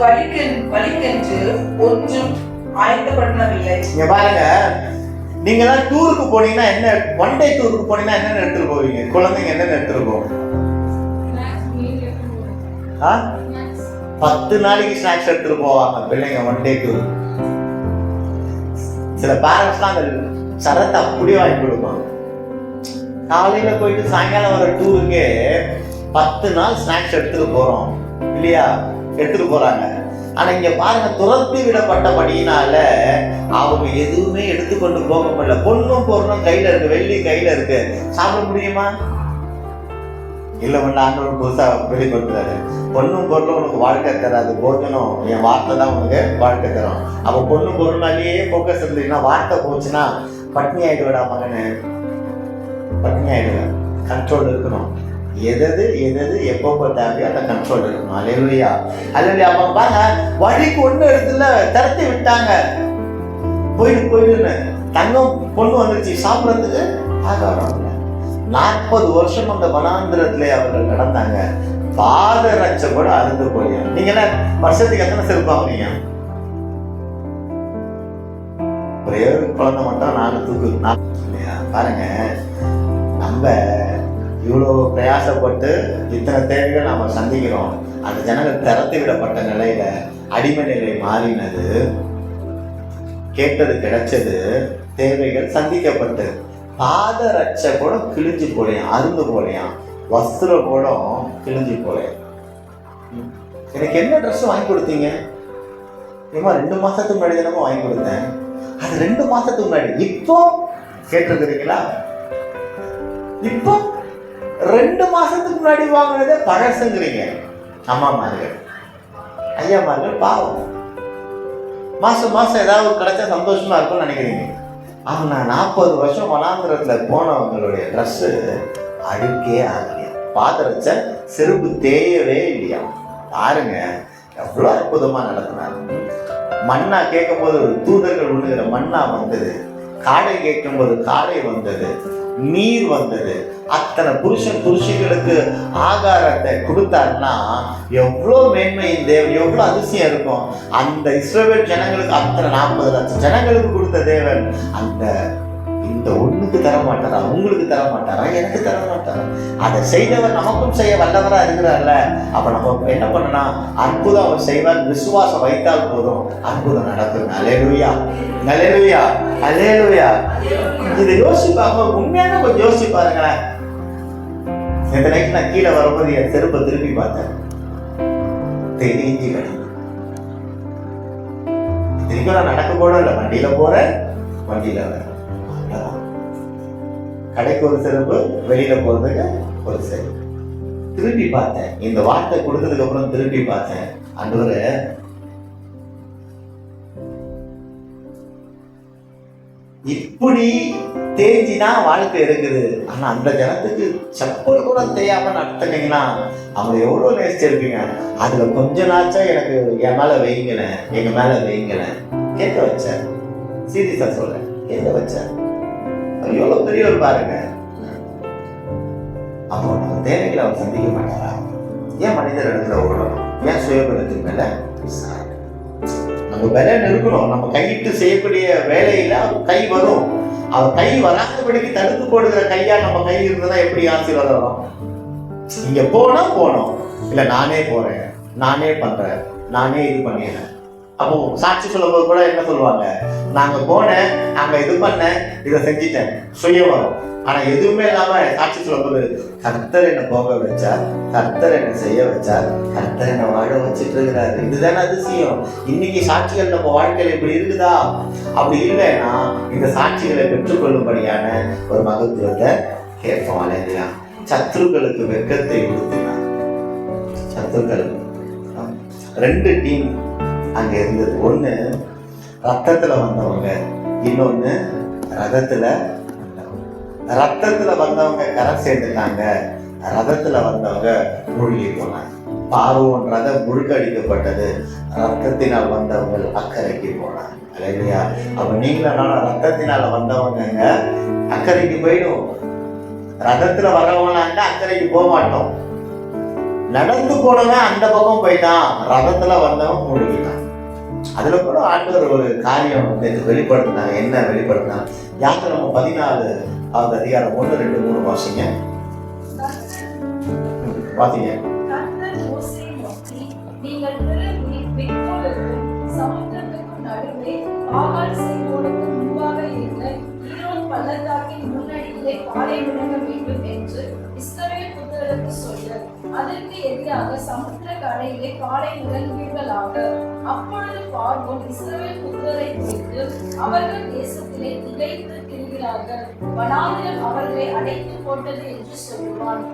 வழிக்கென்று ஒன்றும் ஆயத்தப்படவில்லை. இங்க பாருங்க, நீங்க எல்லாம் டூருக்கு போனீங்கன்னா என்ன, ஒன் டே டூருக்கு போனீங்கன்னா என்னென்ன எடுத்துட்டு போவீங்க? குழந்தைங்க என்னென்ன எடுத்துட்டு போவீங்க? 10 நாளைக்கு ஸ்நாக்ஸ் எடுத்துட்டு போவாங்க பிள்ளைங்க ஒன் டே டூர். சில பேரண்ட்ஸ்லாம் அந்த சரத்தை அப்படியே வாங்கி கொடுப்பாங்க. காலையில போயிட்டு சாயங்காலம் வர டூருக்கு 10 நாள் ஸ்நாக்ஸ் எடுத்துட்டு போறோம் இல்லையா? எடுத்துட்டு போறாங்க. ஆனா இங்க பாருங்க, துரத்தி விடப்பட்டபடியினால அவங்க எதுவுமே எடுத்துக்கொண்டு போக முடியல. பொண்ணும் பொருளும் கையில இருக்கு, வெள்ளி கையில இருக்கு, சாப்பிட முடியுமா? இல்லை, ஒன்று ஆண்டவர் புதுசாக வெளிப்படுத்துறாரு. பொண்ணும் பொருளும் உனக்கு வாழ்க்கை தராது, போஜனம் என் வார்த்தை தான் உனக்கு வாழ்க்கை தரும். அப்போ பொண்ணும் பொருள்னாலேயே ஃபோக்கஸ் இருந்தீங்கன்னா வார்த்தை போச்சுன்னா பட்னி ஆகிடுவிடா மகனு, பட்னி ஆகிடுவேன். கண்ட்ரோல் இருக்கணும். எதது எப்போ தேவையோ அந்த கண்ட்ரோல் இருக்கணும். அல்லேலூயா, அல்லேலூயா. அவங்க பாருங்க, வழிக்கு ஒன்று இடத்துல தரத்தி விட்டாங்க. போயிடுன்னு தங்கம் பொண்ணு வந்துருச்சு, சாப்பிட்றதுக்கு ஆகாரம். 40 வருஷம் அந்த வனாந்திரத்திலே அவர்கள் நடந்தாங்க. பாதரட்ச கூட அருந்து போய். நீங்க வருஷத்துக்கு எத்தனை செருப்பு வாங்குறீங்க? ஒரே ஒரு குழந்தை மட்டும் 4 தூக்கு. பாருங்க, நம்ம இவ்வளோ பிரயாசப்பட்டு இத்தனை தேவைகள் நாம சந்திக்கிறோம். அந்த ஜனங்கள் திறத்து விடப்பட்ட நிலையில அடிமை நிலை மாறினது, கேட்டது கிடைச்சது, தேவைகள் சந்திக்கப்பட்டது. பாதரட்ச கூட கிழிஞ்சு போலையாம், அருந்து போலையாம், வஸ்திர கூட கிழிஞ்சு போலையாம். எனக்கு என்ன ட்ரெஸ் வாங்கி கொடுத்தீங்க? ஏமா 2 மாசத்துக்கு முன்னாடி தானே வாங்கி கொடுத்தேன். அது 2 மாசத்துக்கு முன்னாடி. இப்போ கேட்டிருக்கிறீங்களா? இப்போ 2 மாசத்துக்கு முன்னாடி வாங்கினதே பழசுங்கிறீங்க. அம்மாமார்கள், ஐயாமார்கள் பாவம். மாசம் மாசம் ஏதாவது கிடைச்சா சந்தோஷமா இருக்கும்னு நினைக்கிறீங்க. ஆனா 40 வருஷம் வனாந்திரத்துல போனவங்களுடைய ட்ரெஸ் அழுக்கே ஆகலையா, பாதரட்ச செருப்பு தேயவே இல்லையா. பாருங்க எவ்வளவு அற்புதமா நடத்தினாரு. மண்ணா கேட்கும் போது தூதர்கள் உண்ணுகிற மண்ணா வந்தது, காடை கேட்கும் போது காடை வந்தது, நீர் வந்தது. அத்தனை புருஷர்களுக்கு ஆகாரத்தை கொடுத்தாருன்னா எவ்வளோ மேன்மையின் தேவன், எவ்வளோ அதிசயம் இருக்கும். அந்த இஸ்ரவேல் ஜனங்களுக்கு அத்தனை 40 லட்சம் ஜனங்களுக்கு கொடுத்த தேவன் அந்த இந்த ஒண்ணுக்கு தர மாட்டாரா? உங்களுக்கு தர மாட்டாரா? எனக்கு தர மாட்டாரா? அதை செய்தவர் நமக்கும் செய்ய வல்லவரா இருக்கிறார்ல. அப்ப நம்ம என்ன பண்ணணும்? அற்புதம் அவர் செய்வார். விசுவாசம் வைத்தால் போதும், அற்புதம் நடக்கும். அல்லேலூயா, அல்லேலூயா, அல்லேலூயா. இதை யோசிப்பாங்க, உண்மையான கொஞ்சம் யோசிச்சு பாருங்களேன். இந்த நைட்டு நான் கீழே வரும்போது என் செருப்பை திருப்பி பார்த்தேன், தெரிஞ்சு கிடக்கு. திருப்பி நான் நடக்க கூட இல்லை, வண்டியில போறேன், வண்டியில வரேன். கடைக்கு ஒரு செருப்பு, வெளியில போறதுக்கு ஒரு செருப்பு. திருப்பி பார்த்தேன், இந்த வார்த்தை கொடுத்ததுக்கு அப்புறம் திருப்பி பார்த்தேன், ஆண்டவரே இப்படி தேஞ்சிதான் வாழ்க்கை இருக்குது. ஆனா அந்த ஜனத்துக்கு செப்பல் கூட தேயாம நடத்துனீங்கன்னா அவங்க எவ்வளவு நேசிச்சிருப்பீங்க. அதுல கொஞ்ச நாச்சா எனக்கு என் மேல வைங்களேன், எங்க மேல வைங்களேன் கேட்க வச்சார். சீரியஸா சொல்றேன், கேட்க வச்சார். எவ்வளவு பெரியவர் பாருங்க. அப்போ நம்ம தேவைகளை அவர் சந்திக்க மாட்டாரா? ஏன் மனிதர் இடத்துல ஓடணும்? ஏன் சுயபலத்தின் மேல நம்ம வேலை இருக்கணும்? நம்ம கையிட்டு செய்யக்கூடிய வேலையில அவர் கை வரும். அவர் கை வராதபடிக்கு தடுத்து போடுகிற கையா நம்ம கை இருந்ததுன்னா எப்படி ஆசீர்வாதம் வரும்? இங்க போனோம், இல்ல நானே போறேன், நானே பண்றேன், நானே இது பண்ணிடுறேன். அப்போ சாட்சி சொல்லும்போது கூட என்ன சொல்லுவாங்க? நாங்க போனேன், அங்க இது பண்ணேன், இதை செஞ்சிட்டேன், சுய வரும். ஆனா எதுவுமே இல்லாம சாட்சி சொல்லும்போது கர்த்தர் என்ன போக வச்சார், கர்த்தர் என்ன செய்ய வச்சார், கர்த்தர் என்ன வாழ வச்சுட்டு இருக்கிறாரு. இதுதானே அதிசயம். இன்னைக்கு சாட்சிகள் நம்ம வாழ்க்கையில இப்படி இருக்குதா? அப்படி இல்லைன்னா இந்த சாட்சிகளை பெற்றுக்கொள்ளும்படியான ஒரு மகத்துவத்தை கேட்போம். இல்லையா? சத்துருக்களுக்கு வெட்கத்தை கொடுத்தினார். சத்துருக்கள் 2 டீம் அங்க இருந்தது. ஒண்ணு ரத்தத்துல வந்தவங்க, இன்னொன்னு ரதத்துல. ரத்தத்துல வந்தவங்க கரை சேர்ந்துட்டாங்க, ரதத்துல வந்தவங்க மூழ்கி போனாங்க. பார்வோன் ரதம் முழுக்கடிக்கப்பட்டது, ரத்தத்தினால் வந்தவங்க அக்கறைக்கு போனாங்க. இல்லையா? அப்ப நீங்களும் ரத்தத்தினால வந்தவங்க அக்கறைக்கு போயிடும். ரதத்துல வரவங்களாங்க அக்கறைக்கு போக மாட்டோம். நடந்து போனவன் அந்த பக்கம் போயிட்டான், ரதத்துல வந்தவன் மூழ்கிட்டான். அதுல கூட ஆண்டவர் ஒரு காரியம் வெளிப்படுத்தினாங்க. என்ன வெளிப்படுத்தினாங்க? யாத்திராகமம் 14வது அதிகாரம் 1, 2, 3 வாசிங்க. வாசிங்க. அதற்கு எதிராக சமுத்திர கரையிலே காலை முழங்குவீர்களாக. அப்பொழுது பார்வோன் இஸ்ரவேல் புத்திரரை குறித்து, அவர்கள் தேசத்திலே திகைத்து திரிகிறார்கள், வனாந்திரம் அவர்களை அடைத்து போட்டது என்று சொல்லுவான்.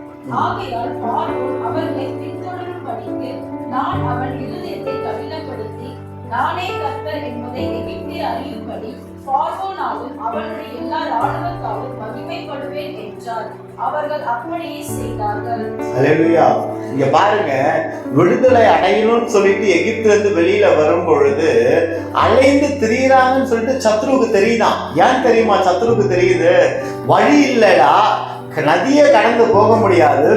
ஆகையால் பார்வோன் அவர்களை பின்தொடரும்படிக்கு நான் அவன் இருதயத்தை கடினப்படுத்தி, நானே கர்த்தர் என்பதை எகிப்தை அறியும்படி பார்வோனாலும் அவனுடைய எல்லா ராணுவத்தாலும் மகிமைப்படுவேன் என்றார். அவர்கள் அப்படியே செய்தார்கள். அல்லேலூயா. இங்க பாருங்க, விடுதலை அடையணும்னு சொல்லிட்டு எகிப்துல இருந்து வெளியில வரும் பொழுது அலைந்து திரியிறாங்கன்னு சொல்லிட்டு சத்ருவுக்கு தெரியுதான். ஏன் தெரியுமா சத்ருவுக்கு தெரியுது? வழி இல்லடா, நதியை கடந்து போக முடியாது,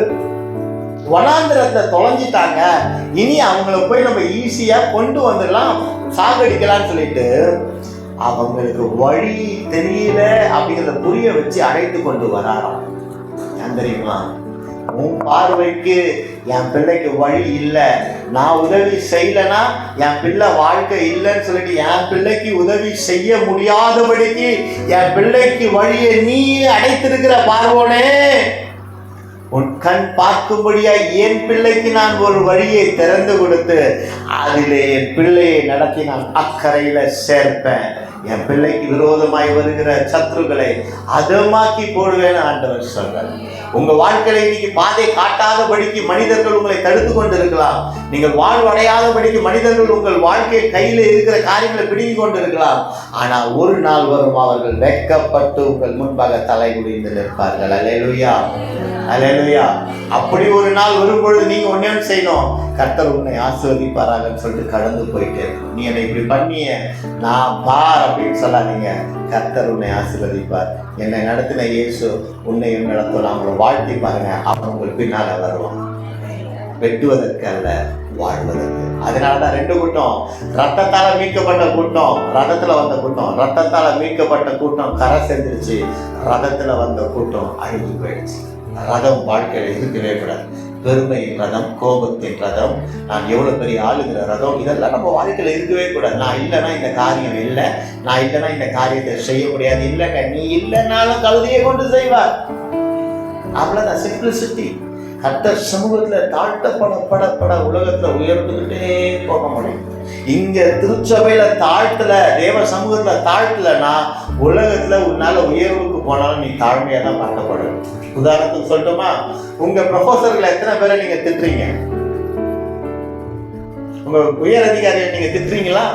வனாந்திரத்தை தொலைஞ்சிட்டாங்க, இனி அவங்கள போய் நம்ம ஈஸியா கொண்டு வந்துடலாம், சாகடிக்கலாம்னு சொல்லிட்டு அவங்களுக்கு வழி தெரியல அப்படிங்கிறத புரிய வச்சு அழைத்து கொண்டு வராராம். ஏன் தெரியுமா? உன் பார்வைக்கு என் பிள்ளைக்கு வழி இல்லை, நான் உதவி செய்யலைன்னா என் பிள்ளை வாழ்க்கை இல்லைன்னு சொல்லிட்டு என் பிள்ளைக்கு உதவி செய்ய முடியாதபடிக்கு என் பிள்ளைக்கு வழியை நீ அடைத்திருக்கிற பார்வோனே, உன் கண் பார்க்கும்படியா என் பிள்ளைக்கு நான் ஒரு வழியை திறந்து கொடுத்து அதிலே என் பிள்ளையை நடத்தி நான் அக்கறையில சேர்ப்பேன். என் பிள்ளைக்கு விரோதமாய் வருகிற சத்துருக்களை அதமாக்கி போடுவேன்னு ஆண்டவர் சொல்றார். உங்க வாழ்க்கையில இன்னைக்கு பாதை காட்டாதபடிக்கு மனிதர்கள் உங்களை தடுத்து கொண்டு இருக்கலாம். நீங்கள் வாழ்வடையாதபடிக்கு மனிதர்கள் உங்கள் வாழ்க்கையில் கையில இருக்கிற காரியங்களை பிடிங்கி கொண்டு இருக்கலாம். ஆனா ஒரு நாள் வரும், அவர்கள் வெட்கப்பட்டு உங்கள் முன்பாக தலை குனிந்து நிற்பார்கள். அல்லேலூயா, அல்லேலூயா. அப்படி ஒரு நாள் வரும்பொழுது நீங்க ஒண்ணே செய்யணும், கர்த்தர் உன்னை ஆசீர்வதிப்பாராகன்னு சொல்லிட்டு கடந்து போயிட்டே இருக்கணும். நீ என்னை இப்படி பண்ணிய நான் பார் அப்படின்னு சொல்லாதீங்க. கர்த்தர் உன்னை ஆசீர்வதிப்பார். என்னை நடத்தின இயேசு உன்னையும் நடத்தும். அவங்களை வாழ்த்தி பாருங்க, அவன் உங்கள் பின்னால வருவான். வெட்டுவதற்கு அல்ல, வாழ்வதற்கு. அதனாலதான் ரெண்டு கூட்டம், ரத்தத்தால மீட்கப்பட்ட கூட்டம், ரதத்துல வந்த கூட்டம். ரத்தத்தால மீட்கப்பட்ட கூட்டம் கரை சேர்ந்துருச்சு, ரதத்துல வந்த கூட்டம் அழிஞ்சு போயிடுச்சு. ரதம் வாழ்க்கையில இருக்கவே கூடாது. பெருமையின் ரதம், கோபத்தின் ரதம், நான் எவ்வளவு பெரிய ஆளுங்கிற ரதம், இதெல்லாம் நம்ம வாழ்க்கையில இருக்கவே கூடாது. நான் இல்லைன்னா இந்த காரியம் இல்லை, நான் இல்லைன்னா இந்த காரியத்தை செய்ய முடியாது. இல்லைங்க, நீ இல்லைன்னாலும் கழுதையை கொண்டு செய்வார். அவ்வளவுதான், சிம்பிளிசிட்டி. கர்த்தர் சமூகத்துல தாழ்த்தப்பட உலகத்துல உயர்ந்துகிட்டே போக முடியும். இங்க திருச்சபையில தாழ்த்தல, தேவ சமூகத்துல தாழ்த்தலன்னா உலகத்துல உன்னால உயர்வுக்கு போனாலும் நீ தாழ்மையா தான் பார்க்கப்படும். உதாரணத்துக்கு சொல்லட்டுமா, உங்க ப்ரொஃபஸர்களை எத்தனை பேரை நீங்க திட்டுறீங்க? உங்க உயர் அதிகாரியை நீங்க திட்டுறீங்களா?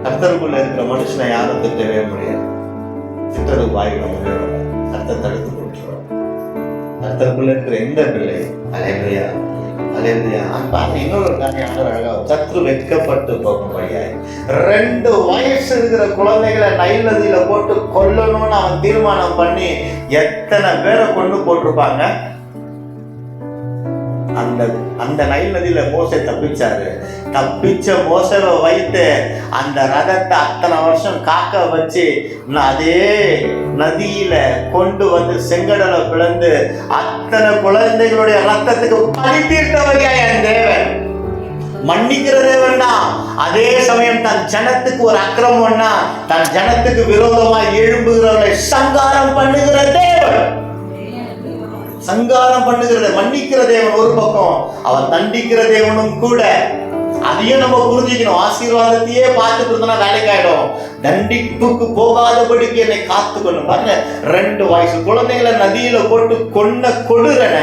கர்த்தருக்குள்ள இருக்கிற மனுஷனை யாரும் திட்டவே முடியாது. திட்டது வாய்ப்பு கர்த்தர் தடுத்து கொடுத்துருவார். கர்த்தருக்குள்ள இருக்கிற எந்த பிள்ளை, அல்லேலூயா, அல்லேலூயா. இன்னொரு காரியம் அழகா, சத்ரு வெட்கப்பட்டு போகும்படியாய் 2 வயசு இருக்கிற குழந்தைகளை நைல் நதியில போட்டு கொல்லணும்னு அவன் தீர்மானம் பண்ணி எத்தனை பேரை கொண்டு போட்டிருப்பாங்க. அந்த நைல் நதியில மோசே தப்பிச்சாரு. தப்பிச்ச மோசவை வைத்து அந்த ரதத்தை அத்தனை வருஷம் காக்க வச்சு அதே நதியில கொண்டு வந்து செங்கடலை பிளந்து அத்தனை குழந்தைகளுடைய ரத்தத்துக்கு பழி தீர்த்தவரையா என் தேவன். மன்னிக்கிற தேவன் தான். அதே சமயம் தன் ஜனத்துக்கு ஒரு அக்கிரமம்னா தன் ஜனத்துக்கு விரோதமாக எழும்புகிறவர்களை சங்காரம் பண்ணுகிற தேவன். சங்காரம் பண்ணுகிற மன்னிக்கிற தேவன் ஒரு பக்கம், அவர் தண்டிக்கிற தேவனும் கூட. அதையும் நம்ம புரிஞ்சுக்கணும். ஆசீர்வாதத்தையே பார்த்துட்டு இருந்தோம்னா வேலைக்கு ஆயிடும். தண்டிப்புக்கு போகாதபடிக்கு என்னை காத்துக்கணும். பாருங்க, 2 வயசு குழந்தைகளை நதியில போட்டு கொடுறன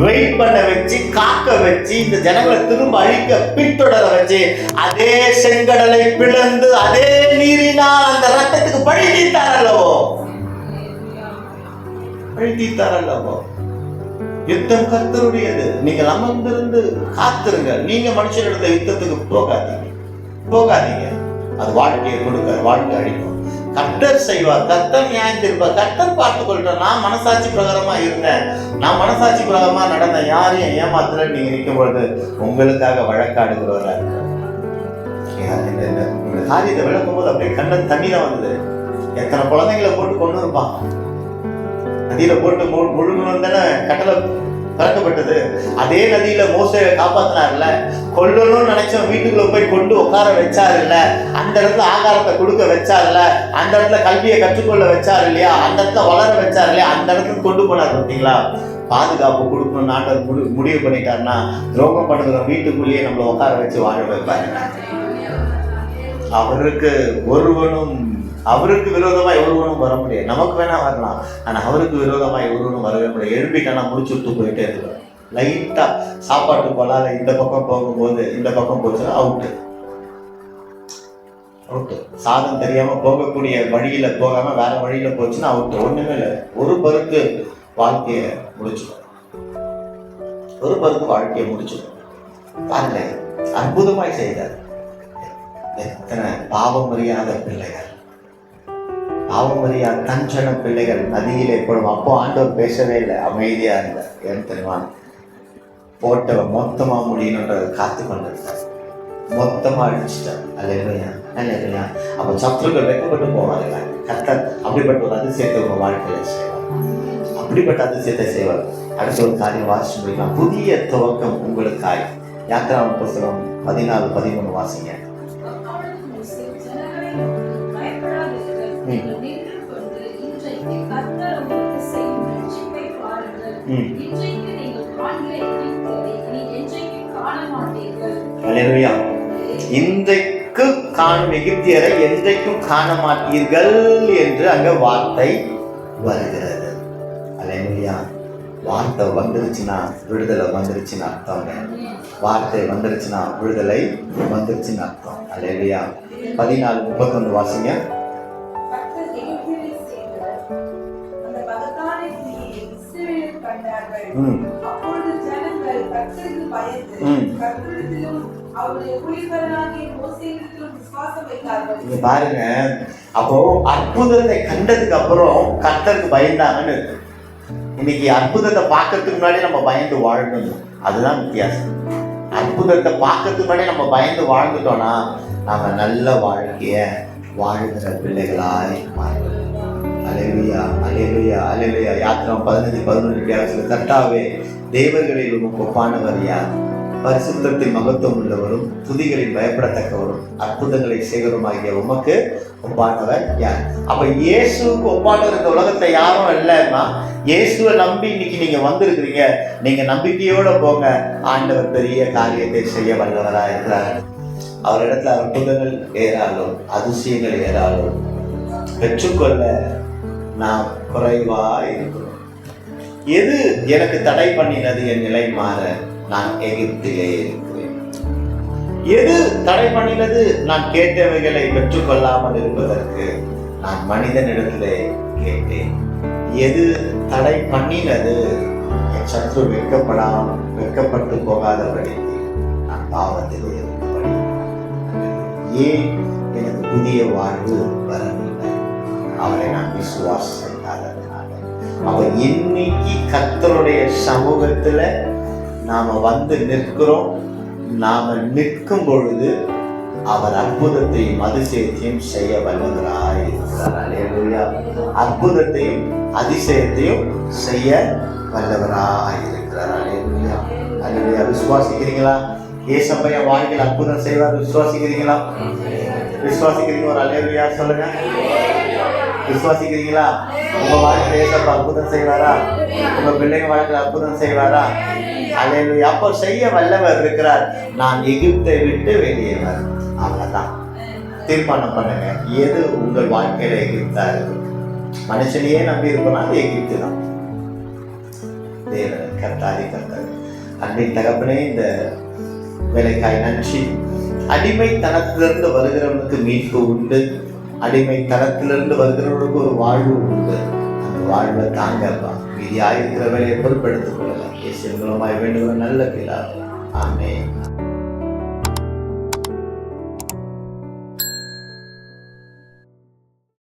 வெயிட் பண்ண வச்சு, காக்க வச்சு, இந்த ஜனங்களை திரும்ப அழிக்க பின்தொடர வச்சு அதே செங்கடலை பிளந்து அதே நீரினால் அந்த ரத்தத்துக்கு பழி தீர்த்தாரல்லவோ, பழி தீர்த்தாரல்லவோ. யுத்தம் கர்த்தருடையது. நீங்கள் அமர்ந்திருந்து காத்திருங்க. நீங்க மனுஷனிடத்த யுத்தத்துக்கு போகாதீங்க. அது வாழ்க்கையை கொடுக்க, வாழ்க்கை அழிக்கும். கர்த்தர் செய்வார், கர்த்தர் நியாயம் தீர்ப்பார், கர்த்தர் பார்த்து கொள்றார். நான் மனசாட்சி பிரகாரமா இருந்தேன், நான் மனசாட்சி பிரகாரமா நடந்தேன், யாரையும் ஏமாத்துல நீங்க நிற்கும் பொழுது உங்களுக்காக வழக்காடுகிறவரா இருக்கிறார். இந்த காரியத்தை விளக்கும் போது அப்படியே கண்ணன் தண்ணீர வந்தது. எத்தனை குழந்தைங்களை போட்டு கொண்டு இருப்பான், நதியில போட்டு முழுகணும் தானே கட்டளை பிறக்கப்பட்டது. அதே நதியில மோசேயை காப்பாத்தினார்ல, கொல்லணும்னு நினைச்சவன் வீட்டுக்குள்ள போய் கொண்டு உட்கார வச்சாருல்ல, அந்த இடத்துல ஆகாரத்தை கொடுக்க வச்சாருல்ல, அந்த இடத்துல கல்வியை கற்றுக்கொள்ள வச்சாரு இல்லையா, அந்த இடத்துல வளர வச்சாரு இல்லையா, அந்த இடத்துக்கு கொண்டு போனார். பார்த்தீங்களா? பாதுகாப்பு கொடுக்கணும்னு ஆண்டவர் முடிவு பண்ணிட்டாருன்னா துரோகம் பண்ணுகிற வீட்டுக்குள்ளேயே நம்மளை உட்கார வச்சு வாழ வைப்பாரு. அவருக்கு விரோதமா ஒருவனும் வர முடியாது. நமக்கு வேணா வரலாம், ஆனா அவருக்கு விரோதமா ஒருவனும் வரவே முடியாது. எழுப்பிட்டானா முடிச்சு விட்டு போயிட்டே இருக்கிறோம். லைட்டா சாப்பாட்டு போலாத இந்த பக்கம் போகும்போது இந்த பக்கம் போச்சுன்னா அவுட்டு. சாதம் தெரியாம போகக்கூடிய வழியில போகாம வேற வழியில போச்சுன்னா அவுட்டு. ஒண்ணுமே இல்லை, ஒரு பருக்கு வாழ்க்கைய முடிச்சுடும். பாருங்க, அற்புதமாய் செய்தார். எத்தனை பாவம் அறியாத பிள்ளைகள், பாவம் அறியாத தஞ்சன பிள்ளைகள் நதியிலே போடும். அப்போ ஆண்டவர் பேசவே இல்லை, அமைதியா இல்லை. ஏன்னு தெரியுமா? போட்டவன் மொத்தமா முடியணுன்றதை காத்து கொண்டிருந்தார். மொத்தமா அழிச்சிட்டார். அல்லேலூயா, அல்லேலூயா. அப்போ சத்துருக்கள் வெட்கப்பட்டு போவாங்க. கர்த்தர் அப்படிப்பட்ட ஒரு அதிசயத்தை உங்க வாழ்க்கையில செய்வார். அப்படிப்பட்ட அதிசயத்தை செய்வார். அடுத்த ஒரு காரியம் வாசிச்சு முடிக்கலாம். புதிய துவக்கம் உங்களுக்காய். யாத்திராகமம் புத்தகம் 14:13 வாசிங்க. அப்பொழுது மோசே ஜனங்களை நோக்கி, பயப்படாதீர்கள், நீங்கள் நின்று கொண்டு இன்றைக்கு கர்த்தர் உங்களுக்கு செய்யும் ரட்சிப்பை பாருங்கள். இன்றைக்கு நீங்கள் காண்கிற எகிப்தியரை இனி என்றைக்கும் காண மாட்டீர்கள். அல்லேலூயா. இன்றைக்கு காணும் எகிப்தியரை என்றைக்கும் காண மாட்டீர்கள் என்று அங்க வார்த்தை வருகிறது. அல்லேலூயா. வார்த்தை வந்துருச்சுன்னா விடுதலை வந்துருச்சுன்னு அர்த்தம். வார்த்தை வந்துருச்சுன்னா விடுதலை வந்துருச்சுன்னு அர்த்தம். அல்லேலூயா. 14:31 வாசிங்க. கர்த்தர் எகிப்தியரை செய்த அந்த மகத்தான கிரியையை இஸ்ரவேலர் கண்டார்கள். அப்பொழுது ஜனங்கள் கர்த்தருக்கு பயந்து கர்த்தரிடத்திலும் அவருடைய ஊழியக்காரனாகிய மோசேயிடத்திலும் விசுவாசம் வைத்தார்கள். இங்க பாருங்க, அப்போ அற்புதத்தை கண்டதுக்கு அப்புறம் கர்த்தருக்கு பயந்தாங்கன்னு இருக்கு. இன்னைக்கு அற்புதத்தை பார்க்கறதுக்கு முன்னாடி நம்ம பயந்து வாழணும். அதுதான் வித்தியாசம். அற்புதத்தை பார்க்கறதுக்கு முன்னாடி நம்ம பயந்து வாழ்ந்துட்டோம்னா நம்ம நல்ல வாழ்க்கைய வாழ்கிற பிள்ளைகளாய் மாறுவோம். அல்லேலூயா, அல்லேலூயா, அல்லேலூயா. யாத்திராகமம் 15:11 கர்த்தாவே, தேவர்களில் உமக்கு ஒப்பானவர் யார்? பரிசுத்தத்தின் மகத்துவம் உள்ளவரும் துதிகளில் பயப்படத்தக்கவரும் அற்புதங்களை செய்வருமாகிய உமக்கு ஒப்பானவர் யார்? அப்ப இயேசுக்கு ஒப்பானவர் இந்த உலகத்தை யாரும் இல்லைன்னா, இயேசுவை நம்பி இன்னைக்கு நீங்க வந்திருக்கிறீங்க. நீங்க நம்பிக்கையோட போங்க. ஆண்டவர் பெரிய காரியத்தை செய்ய வல்லவரா இருக்கிறார். அவரிடத்துல அற்புதங்கள் ஏறாலும் அதிசயங்கள் ஏறாலும் பெற்றுக்கொள்ள நாம் குறைவா இருக்கிறோம். எது எனக்கு தடை பண்ணினது என் நிலை மாற? நான் எகிப்திலே இருக்கிறேன். எது தடை பண்ணினது? நான் கேட்டவைகளை பெற்றுக்கொள்ளாமல் இருப்பதற்கு நான் மனிதனிடத்திலே கேட்டேன். எது தடை பண்ணினது? என் சத்ரு வெட்கப்பட்டு போகாதபடி நான் பாவத்திலே இருந்தபடி. ஏன் எனக்கு புதிய வாழ்வு வரவில்லை? அவரை நான் விசுவாசிக்காததுனால. அவர் இன்னைக்கு கர்த்தருடைய சமூகத்துல நாம வந்து நிற்கிறோம். நாம நிற்கும் பொழுது அவர் அற்புதத்தையும் அதிசயத்தையும் செய்ய வல்லவராய் இருக்கிறார். அல்லேலூயா. அற்புதத்தையும் அதிசயத்தையும் செய்ய வல்லவராய் இருக்கிறார். அல்லேலூயா, அல்லேலூயா. விசுவாசிக்கிறீங்களா? ஏசப்பா என் வாழ்க்கையில் அற்புதம் செய்வார். விசுவாசிக்கிறீங்களா? விசுவாசிக்கிறீங்க? ஒரு அல்லேலூயா சொல்லுங்க. விசுவாசிக்கிறீங்களா? உங்க வாழ்க்கையில் ஏசப்பா அற்புதம் செய்வாரா? உங்க பிள்ளைங்க வாழ்க்கையில் அற்புதம் செய்வாரா? அல்லேலூயா. அப்போ செய்ய வல்லவர் இருக்கிறார். நான் எகிப்தை விட்டு வெளியே வர. அவ்வளவுதான். தீர்மானம் பண்ணுங்க. எது உங்கள் வாழ்க்கையில எகிப்தா இருக்கு? மனுஷனையே நம்பி இருப்போம்னா அது எகிப்து தான். தேவன் கர்த்தாதி கர்த்தர். அன்பின் தகப்பனே, இந்த வேலைக்காய் நன்றி. அடிமைத்தனத்திலிருந்து வருகிறவனுக்கு மீட்பு உண்டு. அடிமைத்தனத்திலிருந்து வருகிறவனுக்கு ஒரு வாழ்வு உண்டு. அந்த வாழ்வை தாங்கப்பா. மீதியாயிருக்கிற வேலையை பொறுப்பெடுத்துக் கொள்ளலாம். இயேசு மூலமாய் வேண்டுகிற நல்ல பிதாவே. ஆமென்.